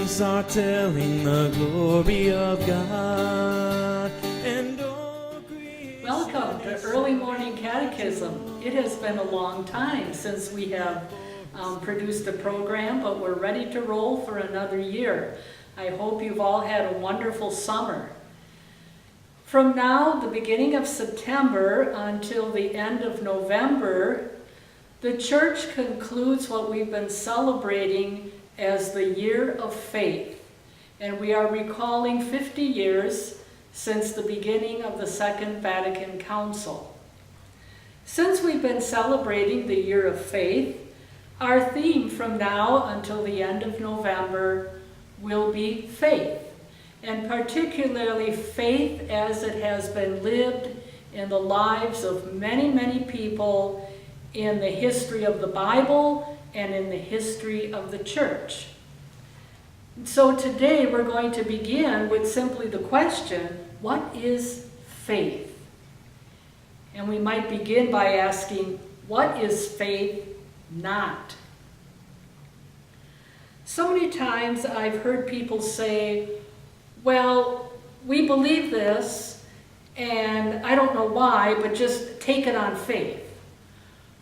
lives are telling the glory of God. And welcome to Early Morning Catechism. It has been a long time since we have produced a program, but we're ready to roll for another year. I hope you've all had a wonderful summer. From now, the beginning of September until the end of November, the Church concludes what we've been celebrating as the Year of Faith. And we are recalling 50 years since the beginning of the Second Vatican Council. Since we've been celebrating the Year of Faith, our theme from now until the end of November will be faith, and particularly faith as it has been lived in the lives of many, many people in the history of the Bible and in the history of the Church. So today we're going to begin with simply the question, what is faith? And we might begin by asking, what is faith not? So many times I've heard people say, well, we believe this, and I don't know why, but just take it on faith.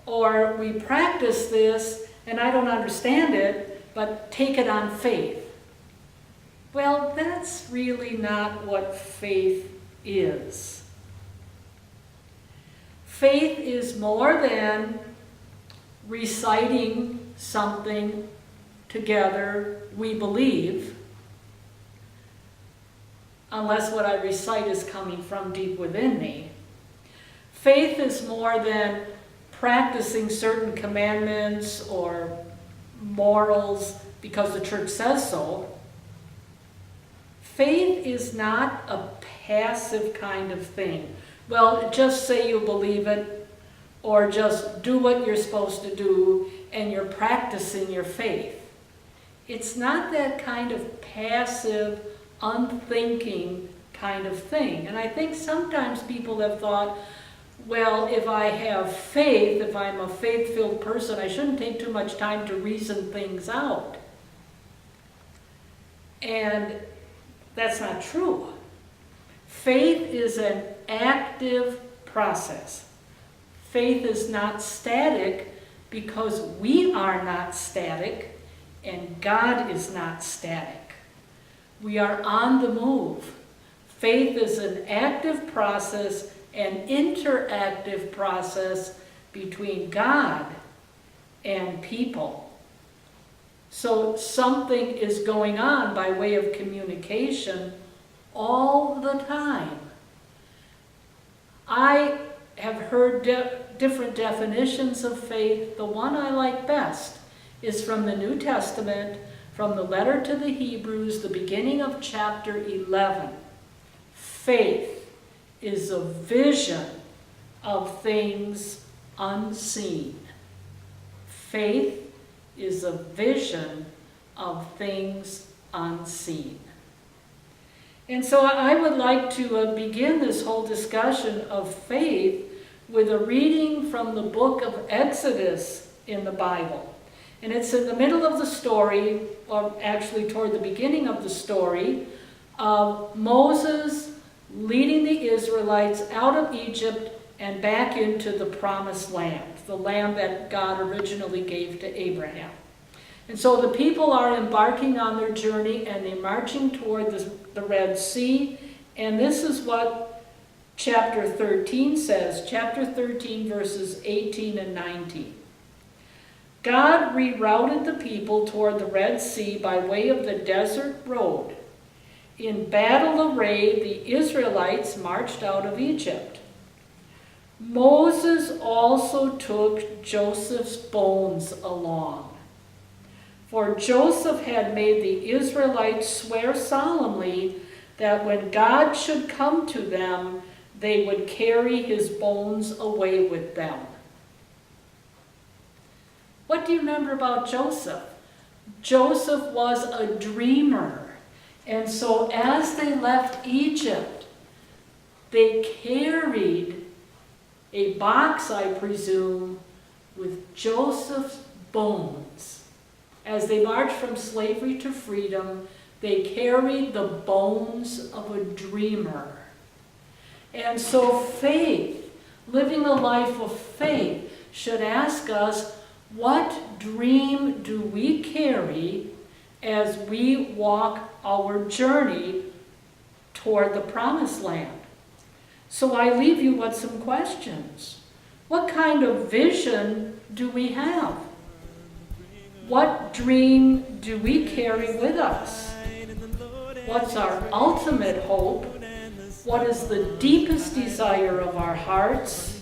Or we practice this, and I don't understand it, but take it on faith. Well, that's really not what faith is. Faith is more than reciting something together, we believe, unless what I recite is coming from deep within me. Faith is more than practicing certain commandments or morals because the Church says so. Faith is not a passive kind of thing. Well, just say you believe it, or just do what you're supposed to do, and you're practicing your faith. It's not that kind of passive, unthinking kind of thing. And I think sometimes people have thought, well, if I have faith, if I'm a faith-filled person, I shouldn't take too much time to reason things out. And that's not true. Faith is an active process. Faith is not static because we are not static and God is not static. We are on the move. Faith is an active process, an interactive process between God and people. So something is going on by way of communication all the time. I have heard different definitions of faith. The one I like best is from the New Testament, from the letter to the Hebrews, the beginning of chapter 11. Faith is a vision of things unseen. Faith is a vision of things unseen. And so I would like to begin this whole discussion of faith with a reading from the book of Exodus in the Bible. And it's in the middle of the story, or actually toward the beginning of the story, of Moses leading the Israelites out of Egypt and back into the promised land, the land that God originally gave to Abraham. And so the people are embarking on their journey and they're marching toward the Red Sea. And this is what chapter 13 says, chapter 13 verses 18 and 19. God rerouted the people toward the Red Sea by way of the desert road. In battle array, the Israelites marched out of Egypt. Moses also took Joseph's bones along. For Joseph had made the Israelites swear solemnly that when God should come to them, they would carry his bones away with them. What do you remember about Joseph? Joseph was a dreamer. And so as they left Egypt, they carried a box, I presume, with Joseph's bones. As they marched from slavery to freedom, they carried the bones of a dreamer. And so faith, living a life of faith, should ask us, what dream do we carry as we walk our journey toward the promised land? So I leave you with some questions. What kind of vision do we have? What dream do we carry with us? What's our ultimate hope? What is the deepest desire of our hearts?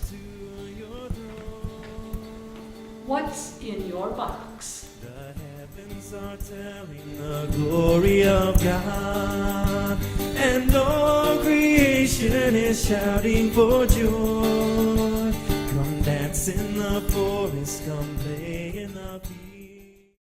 What's in your box? The heavens are telling the glory of God, and all creation is shouting for joy. Come dance in the forest, come play in the field.